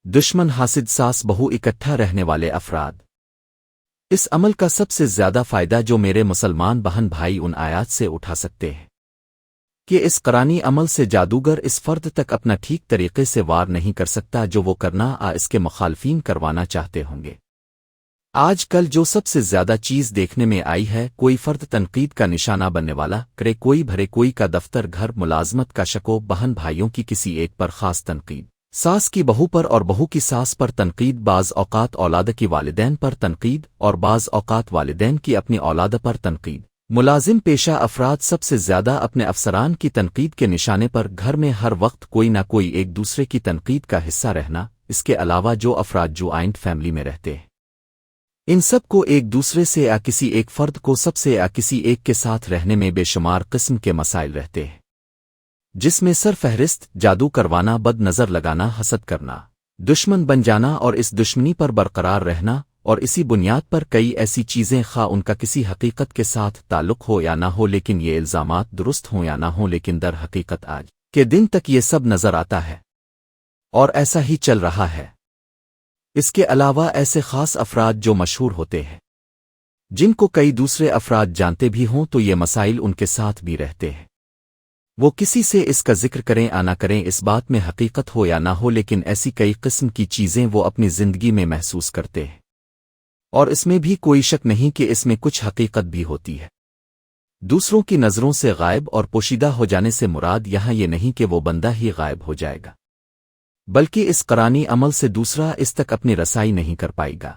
دشمن حاسد ساس بہو اکٹھا رہنے والے افراد۔ اس عمل کا سب سے زیادہ فائدہ جو میرے مسلمان بہن بھائی ان آیات سے اٹھا سکتے ہیں کہ اس قرآنی عمل سے جادوگر اس فرد تک اپنا ٹھیک طریقے سے وار نہیں کر سکتا جو وہ کرنا اس کے مخالفین کروانا چاہتے ہوں گے۔ آج کل جو سب سے زیادہ چیز دیکھنے میں آئی ہے، کوئی فرد تنقید کا نشانہ بننے والا کرے، کوئی بھرے کوئی کا دفتر گھر ملازمت کا شکو، بہن بھائیوں کی کسی ایک پر خاص تنقید، ساس کی بہو پر اور بہو کی ساس پر تنقید، بعض اوقات اولاد کی والدین پر تنقید اور بعض اوقات والدین کی اپنی اولاد پر تنقید۔ ملازم پیشہ افراد سب سے زیادہ اپنے افسران کی تنقید کے نشانے پر گھر میں ہر وقت کوئی نہ کوئی ایک دوسرے کی تنقید کا حصہ رہنا۔ اس کے علاوہ جو افراد جوائنٹ فیملی میں رہتے ہیں، ان سب کو ایک دوسرے سے یا کسی ایک فرد کو سب سے یا کسی ایک کے ساتھ رہنے میں بے شمار قسم کے مسائل رہتے ہیں، جس میں سر فہرست جادو کروانا، بد نظر لگانا، حسد کرنا، دشمن بن جانا اور اس دشمنی پر برقرار رہنا، اور اسی بنیاد پر کئی ایسی چیزیں خواہ ان کا کسی حقیقت کے ساتھ تعلق ہو یا نہ ہو، لیکن یہ الزامات درست ہوں یا نہ ہوں، لیکن در حقیقت آج کے دن تک یہ سب نظر آتا ہے اور ایسا ہی چل رہا ہے۔ اس کے علاوہ ایسے خاص افراد جو مشہور ہوتے ہیں، جن کو کئی دوسرے افراد جانتے بھی ہوں، تو یہ مسائل ان کے ساتھ بھی رہتے ہیں۔ وہ کسی سے اس کا ذکر کریں یا نہ کریں، اس بات میں حقیقت ہو یا نہ ہو، لیکن ایسی کئی قسم کی چیزیں وہ اپنی زندگی میں محسوس کرتے ہیں، اور اس میں بھی کوئی شک نہیں کہ اس میں کچھ حقیقت بھی ہوتی ہے۔ دوسروں کی نظروں سے غائب اور پوشیدہ ہو جانے سے مراد یہاں یہ نہیں کہ وہ بندہ ہی غائب ہو جائے گا، بلکہ اس قرآنی عمل سے دوسرا اس تک اپنی رسائی نہیں کر پائے گا،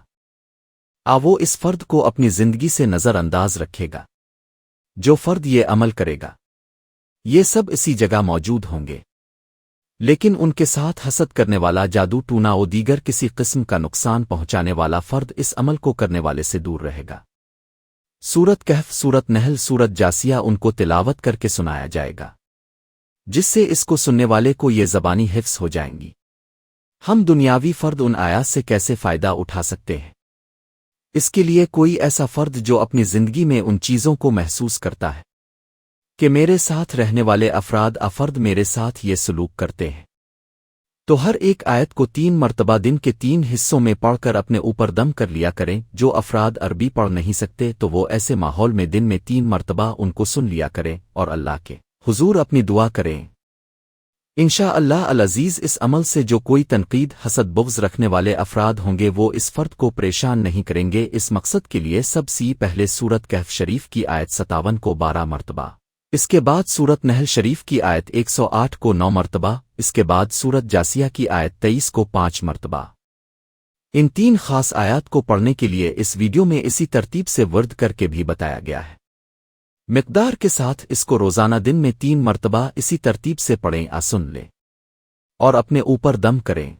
وہ اس فرد کو اپنی زندگی سے نظر انداز رکھے گا۔ جو فرد یہ عمل کرے گا، یہ سب اسی جگہ موجود ہوں گے، لیکن ان کے ساتھ حسد کرنے والا، جادو ٹونا و دیگر کسی قسم کا نقصان پہنچانے والا فرد اس عمل کو کرنے والے سے دور رہے گا۔ سورت کہف، سورت نحل، سورت جاسیہ ان کو تلاوت کر کے سنایا جائے گا، جس سے اس کو سننے والے کو یہ زبانی حفظ ہو جائیں گی۔ ہم دنیاوی فرد ان آیات سے کیسے فائدہ اٹھا سکتے ہیں؟ اس کے لیے کوئی ایسا فرد جو اپنی زندگی میں ان چیزوں کو محسوس کرتا ہے کہ میرے ساتھ رہنے والے افراد میرے ساتھ یہ سلوک کرتے ہیں، تو ہر ایک آیت کو 3 مرتبہ دن کے 3 حصوں میں پڑھ کر اپنے اوپر دم کر لیا کریں۔ جو افراد عربی پڑھ نہیں سکتے تو وہ ایسے ماحول میں دن میں 3 مرتبہ ان کو سن لیا کریں اور اللہ کے حضور اپنی دعا کریں۔ انشاءاللہ العزیز اس عمل سے جو کوئی تنقید، حسد، بغض رکھنے والے افراد ہوں گے وہ اس فرد کو پریشان نہیں کریں گے۔ اس مقصد کے لیے سب سے پہلے سورت کہف شریف کی آیت 57 کو 12 مرتبہ، اس کے بعد سورت نحل شریف کی آیت 108 کو 9 مرتبہ، اس کے بعد سورت جاسیہ کی آیت 23 کو 5 مرتبہ۔ ان 3 خاص آیات کو پڑھنے کے لیے اس ویڈیو میں اسی ترتیب سے ورد کر کے بھی بتایا گیا ہے۔ مقدار کے ساتھ اس کو روزانہ دن میں 3 مرتبہ اسی ترتیب سے پڑھیں، سن لیں اور اپنے اوپر دم کریں،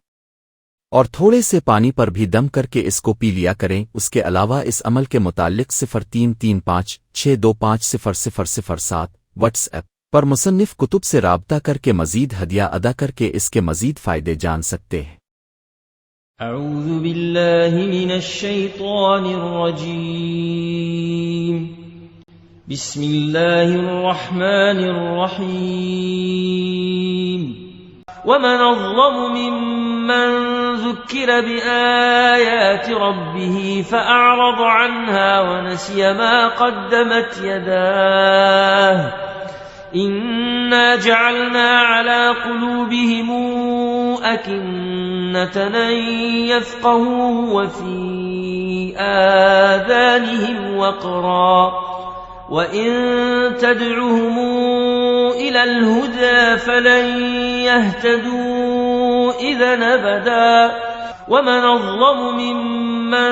اور تھوڑے سے پانی پر بھی دم کر کے اس کو پی لیا کریں۔ اس کے علاوہ اس عمل کے متعلق 033562500007 واٹس ایپ پر مصنف کتب سے رابطہ کر کے مزید ہدیہ ادا کر کے اس کے مزید فائدے جان سکتے ہیں۔ اعوذ باللہ من الشیطان الرجیم، بسم اللہ الرحمن الرحیم۔ ومن اظلم ممن ذکر بآیات ربه فأعرض عنها ونسي ما قدمت يداه إنا جعلنا على قلوبهم أكنة أن يفقهوه وفي آذانهم وقرا وإن تدعهم إلى الهدى فلن يهتدوا إذا أبدا ومن أظلم ممن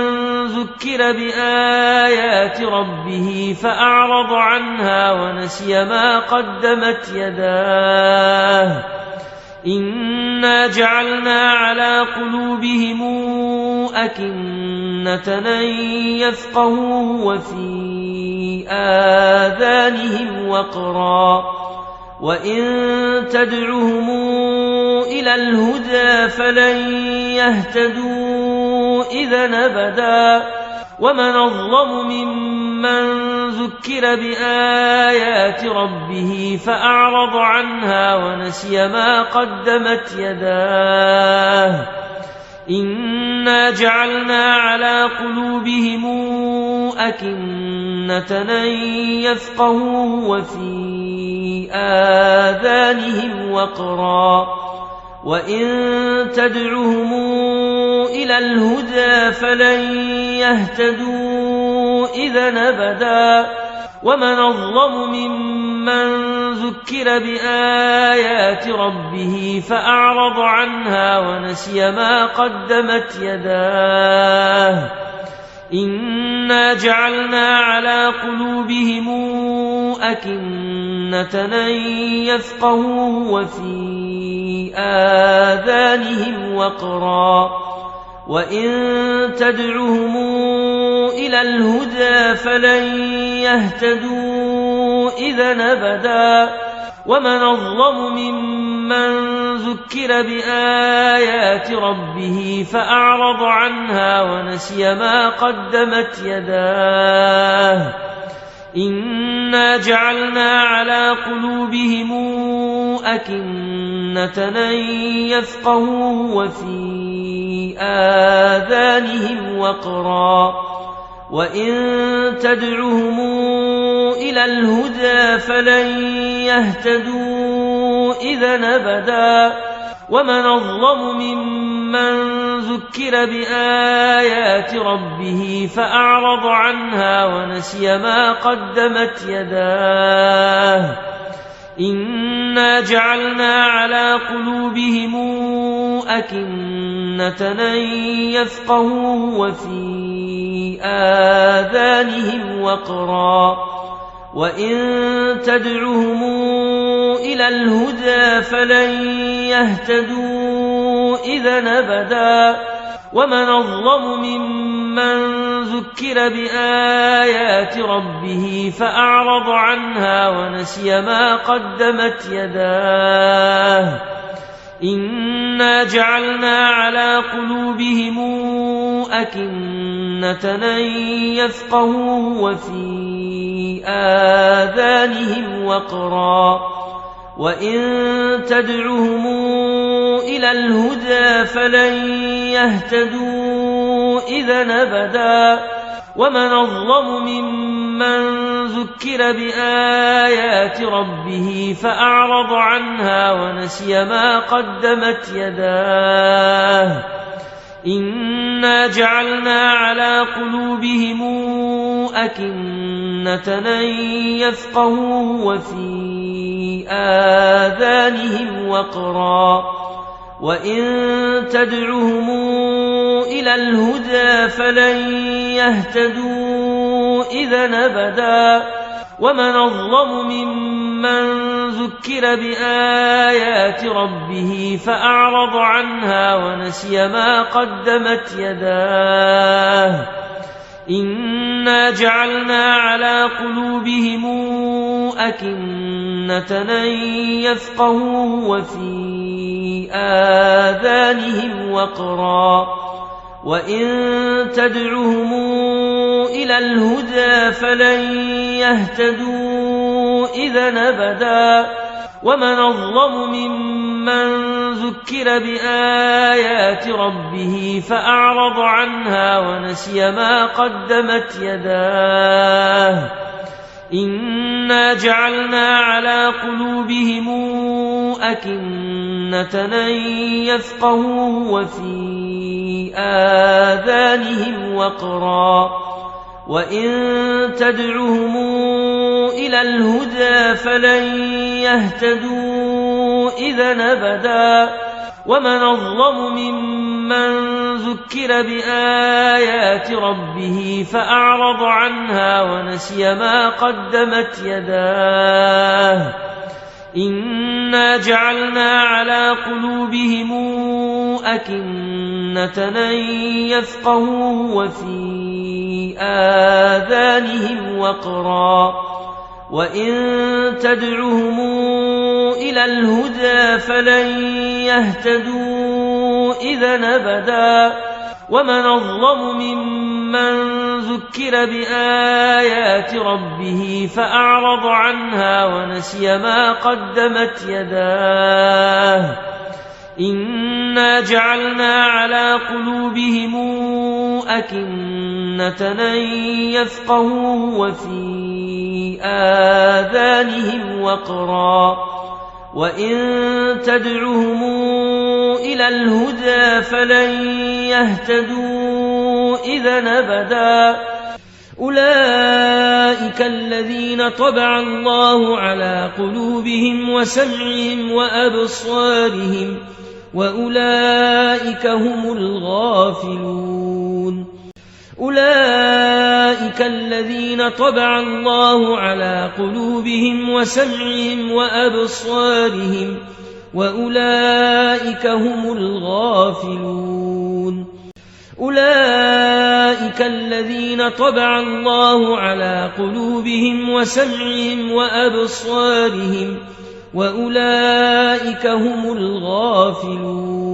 ذكر بآيات ربه فأعرض عنها ونسي ما قدمت يداه إنا جعلنا على قلوبهم أكنة أن يفقهوه وفي آذانهم وقرا وإن تدعهم إلى الهدى فلن يهتدوا إذا أبدا ومن أظلم ممن ذكر بآيات ربه فأعرض عنها ونسي ما قدمت يداه إنا جعلنا على قلوبهم أكنة أن يفقهوا وفي آذانهم وقرا وإن تدعهم إلى الهدى فلن يهتدوا إذا أبدا ومن أظلم ممن ذكر بآيات ربه فأعرض عنها ونسي ما قدمت يداه إنا جعلنا على قلوبهم أكنة أن يفقهوا وفي آذانهم وقرا وإن تدعهم إلى الهدى فلن يهتدوا إذا أبدا ومن أظلم ممن ذكر بآيات ربه فأعرض عنها ونسي ما قدمت يداه إنا جعلنا على قلوبهم أكنة أن يفقهوا وفي آذانهم وقرا وإن تدعهم إلى الهدى فلن يهتدوا إذا أبدا ومن أظلم ممن ذكر بآيات ربه فأعرض عنها ونسي ما قدمت يداه إنا جعلنا على قلوبهم أكنة أن يفقهوا وفي آذانهم وقرا وإن تدعهم إلى الهدى فلن يهتدوا إذا أبدا ومن أظلم ممن ذكر بآيات ربه فأعرض عنها ونسي ما قدمت يداه إنا جعلنا على قلوبهم أكنة أن يفقهوا وفي آذانهم وقرا وإن تدعهم إلى الهدى فلن يهتدوا إذا أبدا ومن أظلم ممن ذكر بآيات ربه فأعرض عنها ونسي ما قدمت يداه إنا جعلنا على قلوبهم أكنة أن يفقهوا وفي آذانهم وقرا وإن تدعهم إلى الهدى فلن يهتدوا إذا أبدا ومن أظلم ممن ذكر بآيات ربه فأعرض عنها ونسي ما قدمت يداه إنا جعلنا على قلوبهم أكنة أن يفقهوا وفي آذانهم وقرا وإن تدعهم إلى الهدى فلن يهتدوا إذا أبدا ومن أظلم ممن ذكر بآيات ربه فأعرض عنها ونسي ما قدمت يداه إنا جعلنا على قلوبهم أكنة أن يفقهوا وفي آذانهم وقرا وإن تدعهم إلى الهدى فلن يهتدوا إذا أبدا ومن أظلم ممن ذكر بآيات ربه فأعرض عنها ونسي ما قدمت يداه إنا جعلنا على قلوبهم أكنة أن يفقهوا وفي آذانهم وقرا وإن تدعهم إلى الهدى فلن يهتدوا إذا أبدا ومن أظلم ممن ذكر بآيات ربه فأعرض عنها ونسي ما قدمت يداه إنا جعلنا على قلوبهم أكنة أن يفقهوا وفي آذانهم وقرا وإن تدعهم إلى الهدى فلن يهتدوا إذا أبدا أولئك الذين طبع الله على قلوبهم وسمعهم وأبصارهم وأولئك هم الغافلون أولئك الذين طبع الله على قلوبهم وسمعهم وأبصارهم وأولئك هم الغافلون أولئك الذين طبع الله على قلوبهم وسمعهم وأبصارهم وأولئك هم الغافلون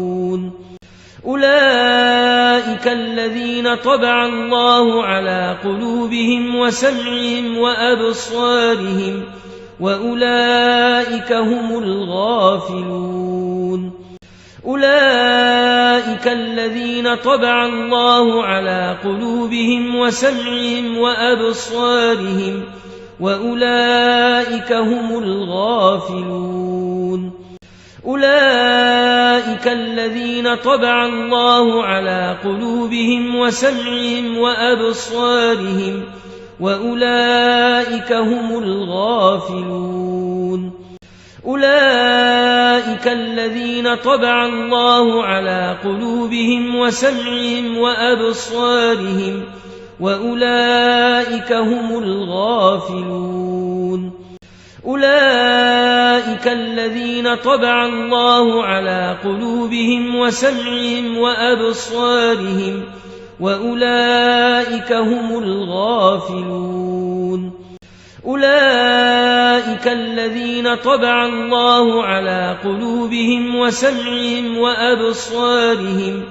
أولئك الذين طبع الله على قلوبهم وسمعهم وأبصارهم وأولئك هم الغافلون أولئك الذين طبع الله على قلوبهم وسمعهم وأبصارهم وأولئك هم الغافلون أولئك الذين طبع الله على قلوبهم وسمعهم وأبصارهم وأولئك هم الغافلون أولئك الذين طبع الله على قلوبهم وسمعهم وأبصارهم وأولئك هم الغافلون أولئك الذين طبع الله على قلوبهم وسمعهم وأبصارهم وأولئك هم الغافلون أولئك الذين طبع الله على قلوبهم وسمعهم وأبصارهم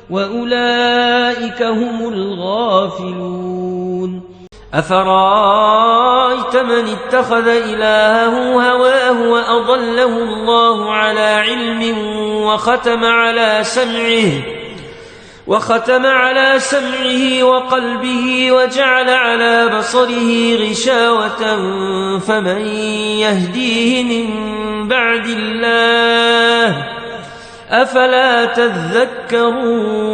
وأولئك هم الغافلون أفرأيت من اتخذ إلهه هواه وأضله الله على علم وختم على سمعه وقلبه وجعل على بصره غشاوة فمن يهديه من بعد الله أفلا تذكرون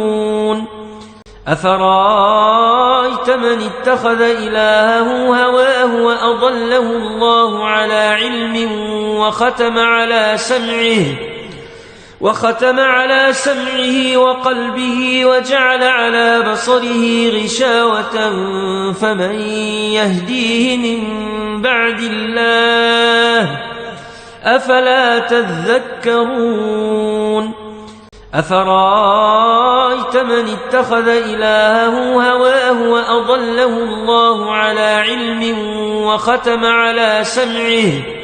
أفرأيت من اتخذ إلهه هواه وأضله الله على علم وختم على سمعه وقلبه وجعل على بصره غشاوة فمن يهديه من بعد الله أفلا تذكرون أفرأيت من اتخذ إلهه هواه وأضله الله على علم وختم على سمعه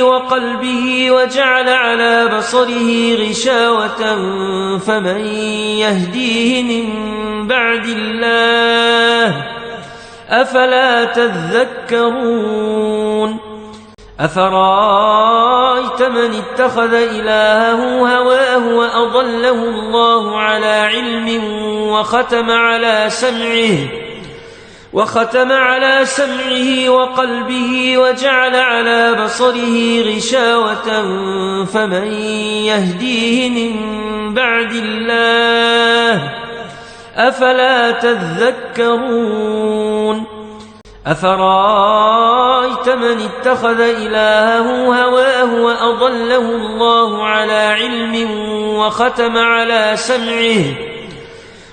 وقلبه وجعل على بصره غشاوة فمن يهديه من بعد الله أفلا تذكرون أفرأيت من اتخذ إلهه هواه وأضله الله على علم وختم على سمعه وقلبه وجعل على بصره غشاوة فمن يهديه من بعد الله أفلا تذكرون أفرأيت من اتخذ إلهه هواه وأضله الله على علم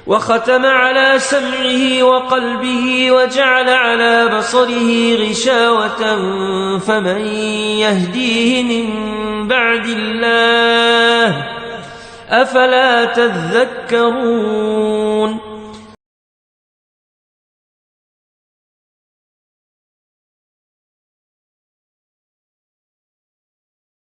وختم على سمعه وقلبه وجعل على بصره غشاوة فمن يهديه من بعد الله أفلا تذكرون